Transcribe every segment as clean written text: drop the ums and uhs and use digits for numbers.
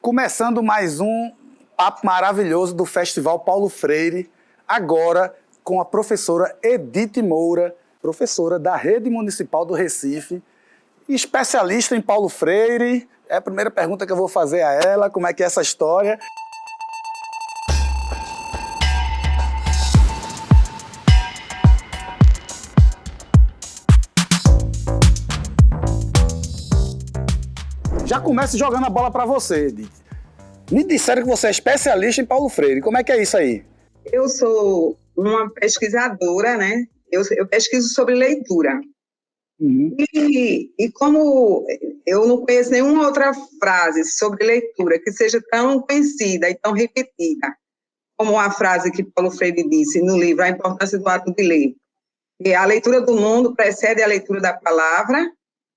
Começando mais um papo maravilhoso do Festival Paulo Freire, agora com a professora Edith Moura, professora da Rede Municipal do Recife, especialista em Paulo Freire. É a primeira pergunta que eu vou fazer a ela, como é que é essa história? Já começo jogando a bola para você, Edith. Me disseram que você é especialista em Paulo Freire. Como é que é isso aí? Eu sou uma pesquisadora, né? Eu pesquiso sobre leitura. E como eu não conheço nenhuma outra frase sobre leitura que seja tão conhecida e tão repetida, como a frase que Paulo Freire disse no livro A Importância do Ato de Ler. E a leitura do mundo precede a leitura da palavra,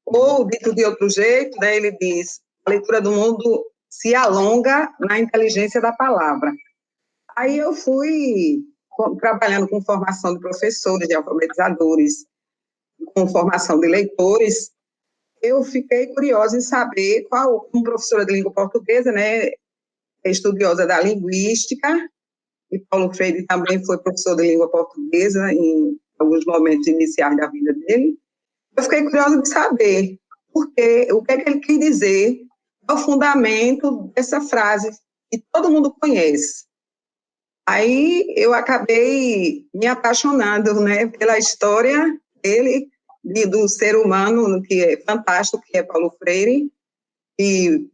ou, dito de outro jeito, né, ele diz, a leitura do mundo se alonga na inteligência da palavra. Aí eu fui trabalhando com formação de professores, de alfabetizadores, com formação de leitores. Eu fiquei curiosa em saber como professora de língua portuguesa, né, estudiosa da linguística, e Paulo Freire também foi professor de língua portuguesa em alguns momentos iniciais da vida dele. Eu fiquei curiosa de saber o que é que ele quis dizer, o fundamento dessa frase que todo mundo conhece. Aí eu acabei me apaixonando, né, pela história dele, do ser humano, que é fantástico, que é Paulo Freire, que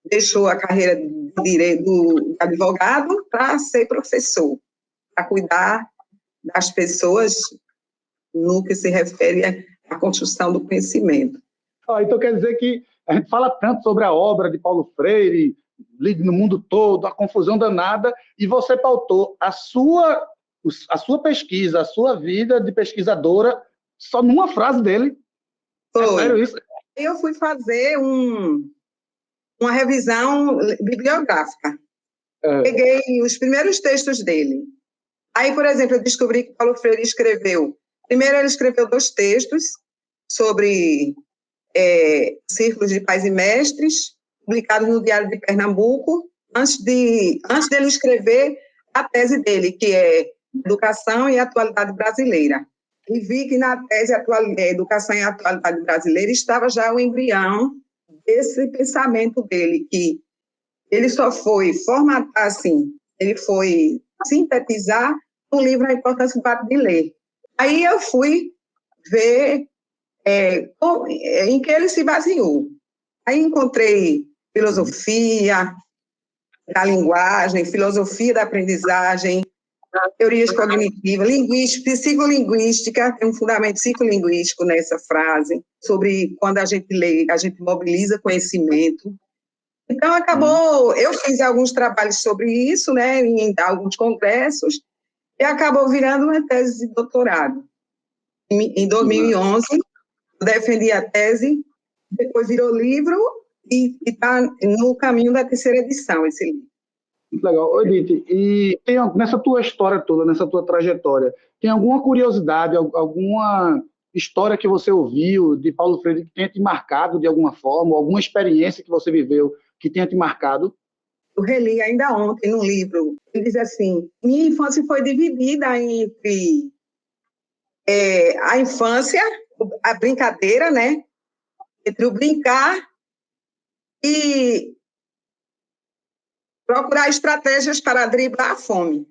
deixou a carreira de direito de advogado para ser professor, para cuidar das pessoas no que se refere à construção do conhecimento. Então quer dizer que a gente fala tanto sobre a obra de Paulo Freire, no mundo todo, a confusão danada, e você pautou a sua pesquisa, a sua vida de pesquisadora, só numa frase dele. Foi. É sério isso? Eu fui fazer uma revisão bibliográfica. Peguei os primeiros textos dele. Aí, por exemplo, eu descobri que Paulo Freire escreveu. Primeiro, ele escreveu 2 textos sobre Círculos de Pais e Mestres, publicados no Diário de Pernambuco, antes dele escrever a tese dele, que é Educação e Atualidade Brasileira. E vi que na tese Educação e Atualidade Brasileira estava já o embrião desse pensamento dele, que ele só foi formatar assim, ele foi sintetizar no livro A Importância do Ato de Ler. Aí eu fui ver em que ele se baseou. Aí encontrei filosofia da linguagem, filosofia da aprendizagem, teorias cognitivas, linguística, psicolinguística, tem um fundamento psicolinguístico nessa frase, sobre quando a gente lê, a gente mobiliza conhecimento. Então, eu fiz alguns trabalhos sobre isso, né, em alguns congressos, e acabou virando uma tese de doutorado. Em 2011, defendi a tese, depois virou livro e está no caminho da 3ª edição, esse livro. Muito legal. Edith, e nessa tua história toda, nessa tua trajetória, tem alguma curiosidade, alguma história que você ouviu de Paulo Freire que tenha te marcado de alguma forma, alguma experiência que você viveu que tenha te marcado? Eu reli ainda ontem num livro, ele diz assim, minha infância foi dividida entre a infância, a brincadeira, né, entre o brincar e procurar estratégias para driblar a fome.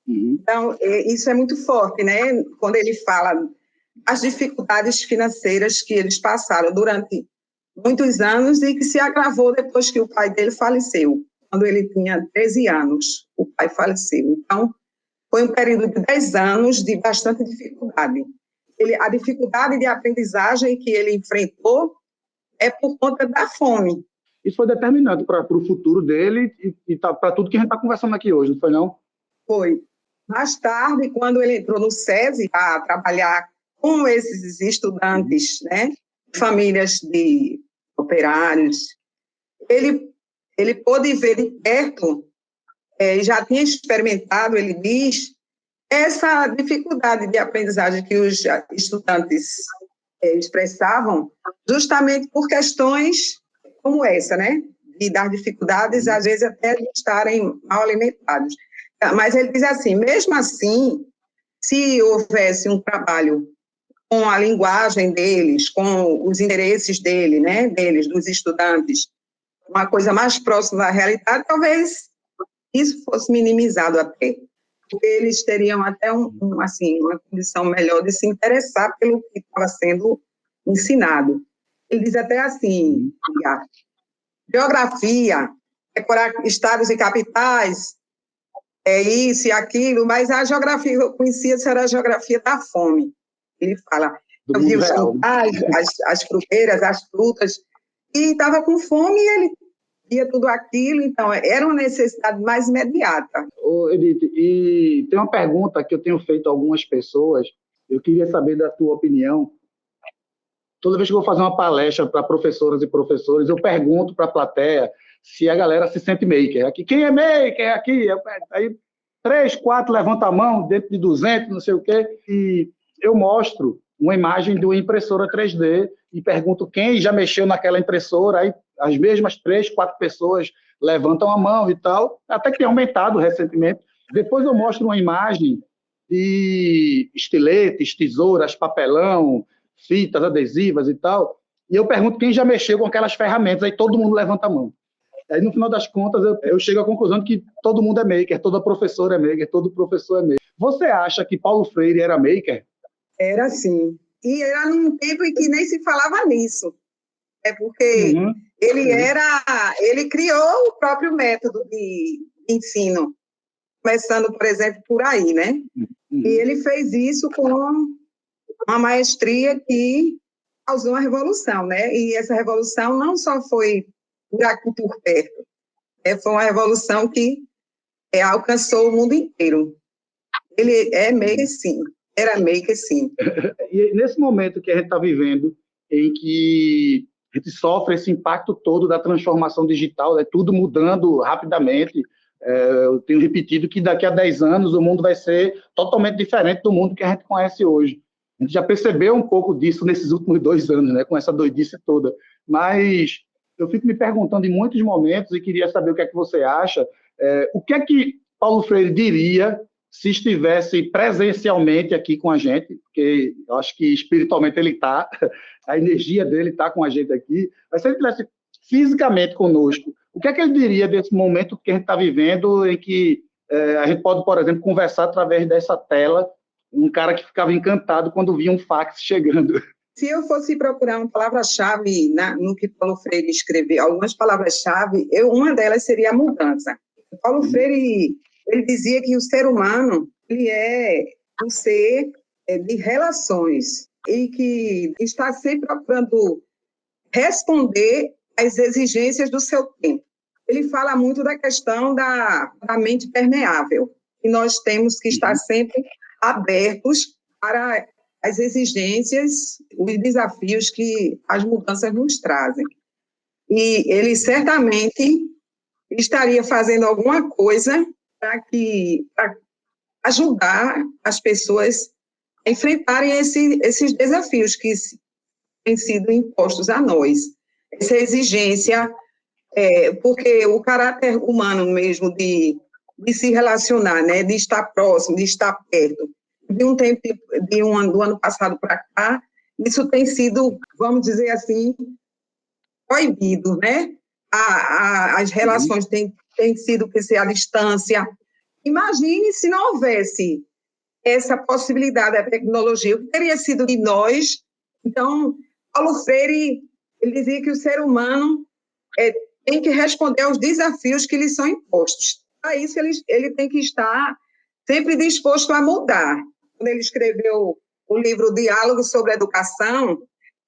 Então, isso é muito forte, né? Quando ele fala das dificuldades financeiras que eles passaram durante muitos anos e que se agravou depois que o pai dele faleceu. Quando ele tinha 13 anos, o pai faleceu. Então, foi um período de 10 anos de bastante dificuldade. A dificuldade de aprendizagem que ele enfrentou é por conta da fome. Isso foi determinante para o futuro dele e para tudo que a gente está conversando aqui hoje, não foi não? Foi. Mais tarde, quando ele entrou no SESI para trabalhar com esses estudantes, né, famílias de operários, ele pôde ver de perto, já tinha experimentado, ele diz, essa dificuldade de aprendizagem que os estudantes expressavam, justamente por questões como essa, né? e das dificuldades, às vezes até de estarem mal alimentados. Mas ele diz assim, mesmo assim, se houvesse um trabalho com a linguagem deles, com os interesses deles, dos estudantes, uma coisa mais próxima da realidade, talvez isso fosse minimizado até. Eles teriam até uma condição melhor de se interessar pelo que estava sendo ensinado. Ele diz até assim, geografia, decorar estados e capitais, é isso e aquilo, mas a geografia que eu conhecia era a geografia da fome. Ele fala, eu vi os quintais, as fruteiras, as frutas, e estava com fome e ele via tudo aquilo, então era uma necessidade mais imediata. Ô, Edith, e tem uma pergunta que eu tenho feito a algumas pessoas, eu queria saber da tua opinião. Toda vez que eu vou fazer uma palestra para professoras e professores, eu pergunto para a plateia se a galera se sente maker. Aqui, quem é maker? Aqui. Aí 3, 4 levantam a mão, dentro de 200, não sei o quê, e eu mostro uma imagem de uma impressora 3D e pergunto quem já mexeu naquela impressora, aí as mesmas 3, 4 pessoas levantam a mão e tal, até que tem aumentado recentemente. Depois eu mostro uma imagem de estiletes, tesouras, papelão, fitas adesivas e tal, e eu pergunto quem já mexeu com aquelas ferramentas, aí todo mundo levanta a mão. Aí, no final das contas, eu chego à conclusão de que todo mundo é maker, toda professora é maker, todo professor é maker. Você acha que Paulo Freire era maker? Era sim. E era num tempo em que nem se falava nisso. É porque ele criou o próprio método de ensino, começando, por exemplo, por aí, né? E ele fez isso com uma maestria que causou uma revolução, né? E essa revolução não só foi por aqui por perto, foi uma revolução que alcançou o mundo inteiro. Ele é maker, sim. Era maker, sim. E nesse momento que a gente está vivendo, em que a gente sofre esse impacto todo da transformação digital, é tudo mudando rapidamente, eu tenho repetido que daqui a 10 anos o mundo vai ser totalmente diferente do mundo que a gente conhece hoje. A gente já percebeu um pouco disso nesses últimos 2 anos, né, com essa doidice toda. Mas eu fico me perguntando em muitos momentos e queria saber o que é que você acha. O que é que Paulo Freire diria se estivesse presencialmente aqui com a gente, porque eu acho que espiritualmente ele está, a energia dele está com a gente aqui, mas se ele estivesse fisicamente conosco, o que é que ele diria desse momento que a gente está vivendo, em que a gente pode, por exemplo, conversar através dessa tela, um cara que ficava encantado quando via um fax chegando? Se eu fosse procurar uma palavra-chave no que Paulo Freire escreveu, algumas palavras-chave, uma delas seria a mudança. Paulo Freire, ele dizia que o ser humano ele é um ser de relações e que está sempre procurando responder às exigências do seu tempo. Ele fala muito da questão da mente permeável, e nós temos que estar sempre abertos para as exigências, os desafios que as mudanças nos trazem. E ele certamente estaria fazendo alguma coisa para ajudar as pessoas a enfrentarem esses desafios que têm sido impostos a nós. Essa exigência, porque o caráter humano mesmo de se relacionar, né, de estar próximo, de estar perto, de um tempo, do ano passado para cá, isso tem sido, vamos dizer assim, proibido, né? As relações têm sido que ser à distância. Imagine se não houvesse essa possibilidade da tecnologia, o que teria sido de nós? Então, Paulo Freire, ele dizia que o ser humano tem que responder aos desafios que lhe são impostos. Para isso, ele tem que estar sempre disposto a mudar. Quando ele escreveu o livro Diálogo sobre a Educação,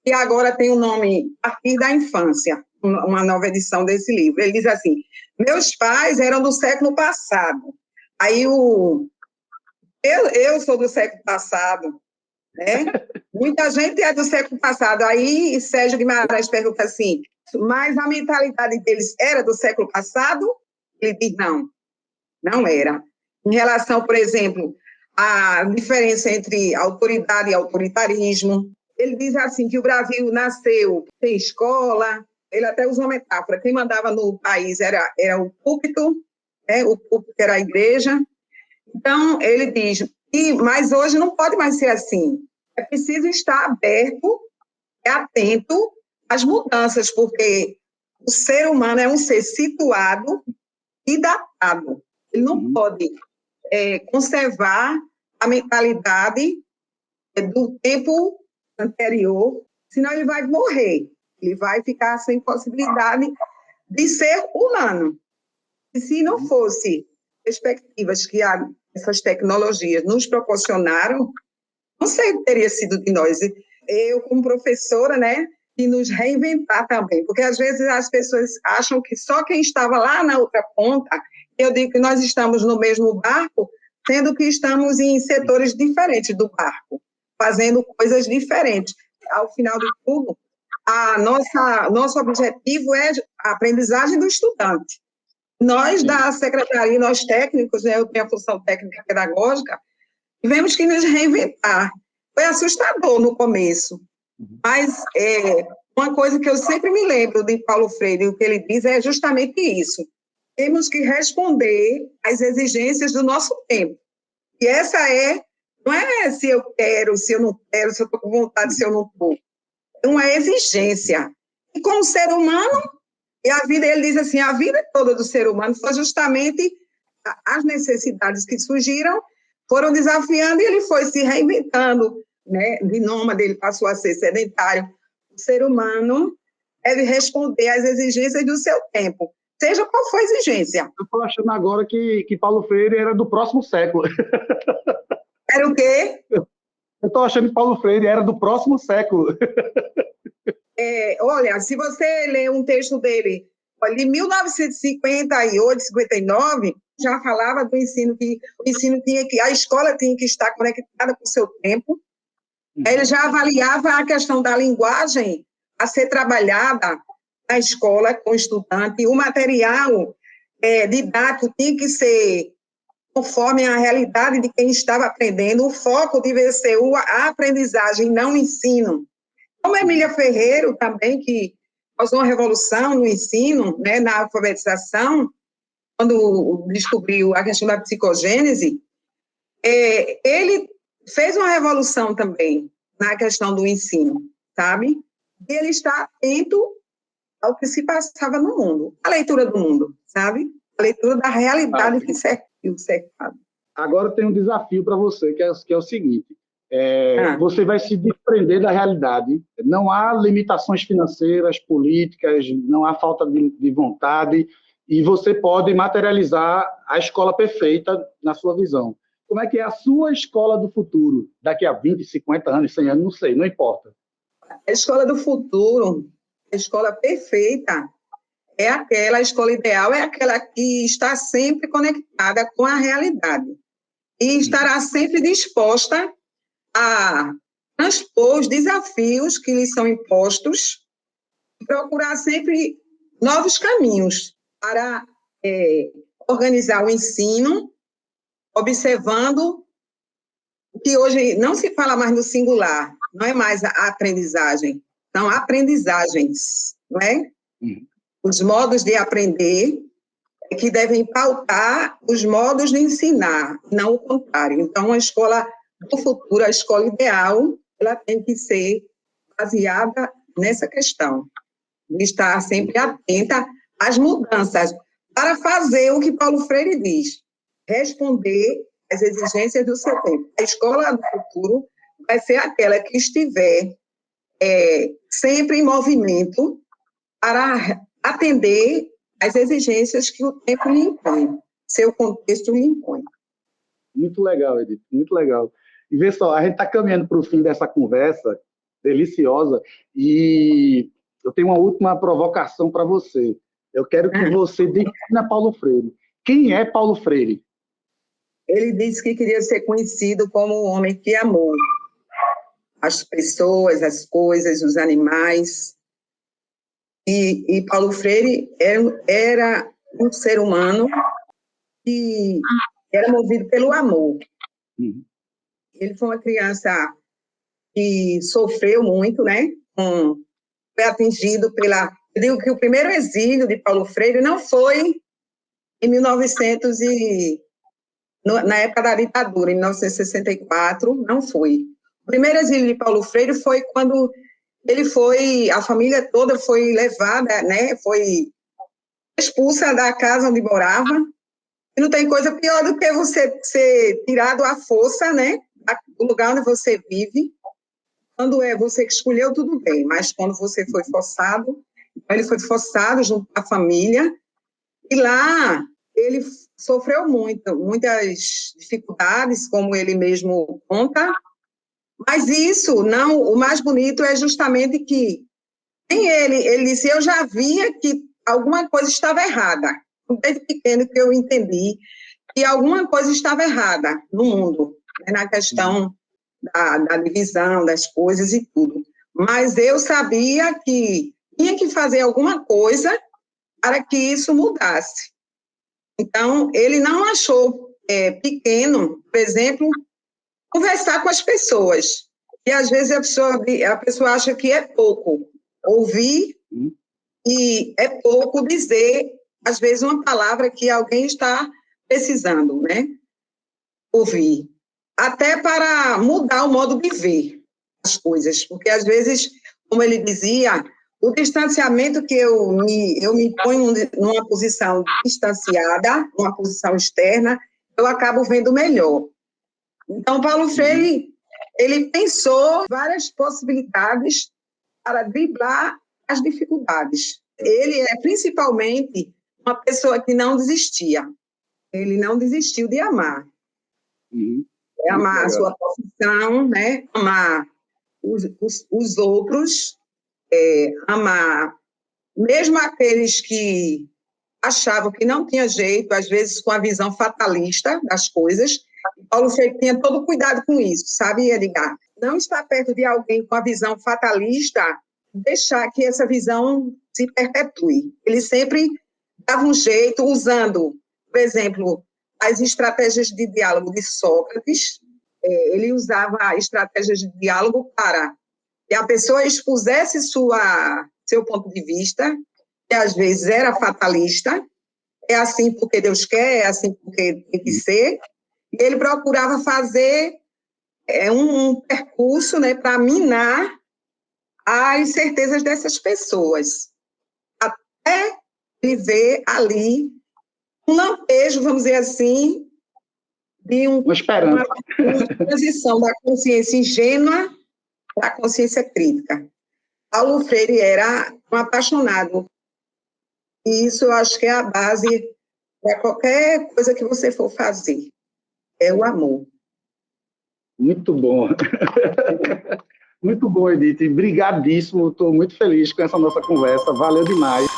que agora tem o nome A Partir da Infância, uma nova edição desse livro, ele diz assim, meus pais eram do século passado, aí eu sou do século passado, né? Muita gente é do século passado, aí Sérgio Guimarães pergunta assim, mas a mentalidade deles era do século passado? Ele diz, não era. Em relação, por exemplo, à diferença entre autoridade e autoritarismo, ele diz assim que o Brasil nasceu sem escola, ele até usou uma metáfora, quem mandava no país era o púlpito, né? O púlpito era a igreja. Então, ele diz, mas hoje não pode mais ser assim. É preciso estar aberto e atento às mudanças, porque o ser humano é um ser situado e datado. Ele não pode conservar a mentalidade do tempo anterior, senão ele vai morrer. Ele vai ficar sem possibilidade de ser humano. E se não fosse perspectivas que essas tecnologias nos proporcionaram, não sei o que teria sido de nós. Eu, como professora, né, de nos reinventar também, porque às vezes as pessoas acham que só quem estava lá na outra ponta, eu digo que nós estamos no mesmo barco, sendo que estamos em setores diferentes do barco, fazendo coisas diferentes. Ao final de tudo, nosso objetivo é a aprendizagem do estudante. Nós, da secretaria, nós técnicos, né, eu tenho a função técnica pedagógica, tivemos que nos reinventar. Foi assustador no começo, mas uma coisa que eu sempre me lembro de Paulo Freire, o que ele diz é justamente isso. Temos que responder às exigências do nosso tempo. E essa não é se eu quero, se eu não quero, se eu estou com vontade, se eu não estou. É uma exigência. E como ser humano, e a vida, ele diz assim, a vida toda do ser humano foi justamente as necessidades que surgiram, foram desafiando e ele foi se reinventando, né? De nômade, ele passou a ser sedentário. O ser humano deve responder às exigências do seu tempo, seja qual for a exigência. Eu estou achando agora que Paulo Freire era do próximo século. Era o quê? Eu estou achando que Paulo Freire era do próximo século. Olha, se você ler um texto dele, de 1958, 59, já falava do ensino, que o ensino a escola tinha que estar conectada com o seu tempo. Ele já avaliava a questão da linguagem a ser trabalhada na escola com o estudante, o material didático tinha que ser conforme a realidade de quem estava aprendendo, o foco devia ser a aprendizagem, não o ensino. Como Emília Ferreiro também, que causou uma revolução no ensino, né, na alfabetização, quando descobriu a questão da psicogênese, ele fez uma revolução também na questão do ensino, sabe? E ele está atento ao que se passava no mundo, a leitura do mundo, sabe? A leitura da realidade que o cercado. Agora tem um desafio para você, que é o seguinte, você vai se desprender da realidade, não há limitações financeiras, políticas, não há falta de vontade, e você pode materializar a escola perfeita na sua visão. Como é que é a sua escola do futuro, daqui a 20, 50 anos, 100 anos, não sei, não importa. A escola do futuro, a escola perfeita, a escola ideal é aquela que está sempre conectada com a realidade e estará sempre disposta a transpor os desafios que lhes são impostos e procurar sempre novos caminhos para organizar o ensino, observando que hoje não se fala mais no singular, não é mais a aprendizagem, são aprendizagens, não é? Os modos de aprender que devem pautar os modos de ensinar, não o contrário. Então, a escola do futuro, a escola ideal, ela tem que ser baseada nessa questão, de estar sempre atenta às mudanças, para fazer o que Paulo Freire diz, responder às exigências do seu tempo. A escola do futuro vai ser aquela que estiver sempre em movimento para atender às exigências que o tempo lhe impõe, seu contexto lhe impõe. Muito legal, Edith, muito legal. E vê só, a gente está caminhando para o fim dessa conversa deliciosa e eu tenho uma última provocação para você. Eu quero que você defina a Paulo Freire. Quem é Paulo Freire? Ele disse que queria ser conhecido como o homem que amou as pessoas, as coisas, os animais. E Paulo Freire era um ser humano que era movido pelo amor. Ele foi uma criança que sofreu muito, né? Foi atingido pela Eu digo que o primeiro exílio de Paulo Freire não foi em 1900 na época da ditadura, em 1964, não foi. O primeiro exílio de Paulo Freire foi quando a família toda foi levada, né, foi expulsa da casa onde morava. E não tem coisa pior do que você ser tirado à força, né, do lugar onde você vive. Quando é você que escolheu, tudo bem, mas quando você foi forçado, então ele foi forçado junto com a família, e lá ele sofreu muitas dificuldades, como ele mesmo conta, mas isso, não, o mais bonito é justamente que nem ele disse, eu já via que alguma coisa estava errada, desde pequeno que eu entendi que alguma coisa estava errada no mundo, né, na questão da divisão das coisas e tudo. Mas eu sabia que tinha que fazer alguma coisa para que isso mudasse. Então, ele não achou pequeno, por exemplo, conversar com as pessoas. E, às vezes, a pessoa acha que é pouco ouvir e é pouco dizer, às vezes, uma palavra que alguém está precisando, né? Ouvir. Até para mudar o modo de ver as coisas. Porque, às vezes, como ele dizia, o distanciamento que eu me ponho numa posição distanciada, numa posição externa, eu acabo vendo melhor. Então, Paulo Freire, ele pensou várias possibilidades para driblar as dificuldades. Ele é, principalmente, uma pessoa que não desistia. Ele não desistiu de amar. Amar a sua profissão, né? Amar os outros, amar mesmo aqueles que achavam que não tinha jeito, às vezes com a visão fatalista das coisas. Paulo Freire tinha todo cuidado com isso, sabe, Edgar? Não estar perto de alguém com a visão fatalista, deixar que essa visão se perpetue. Ele sempre dava um jeito, usando, por exemplo, as estratégias de diálogo de Sócrates. Ele usava estratégias de diálogo para que a pessoa expusesse seu ponto de vista, que às vezes era fatalista, é assim porque Deus quer, é assim porque tem que ser, e ele procurava fazer um percurso, né, para minar as certezas dessas pessoas, até viver ali um lampejo, vamos dizer assim, de uma transição da consciência ingênua para a consciência crítica. Paulo Freire era um apaixonado. E isso eu acho que é a base para qualquer coisa que você for fazer. É o amor. Muito bom. Muito bom, Edith. Obrigadíssimo. Estou muito feliz com essa nossa conversa. Valeu demais.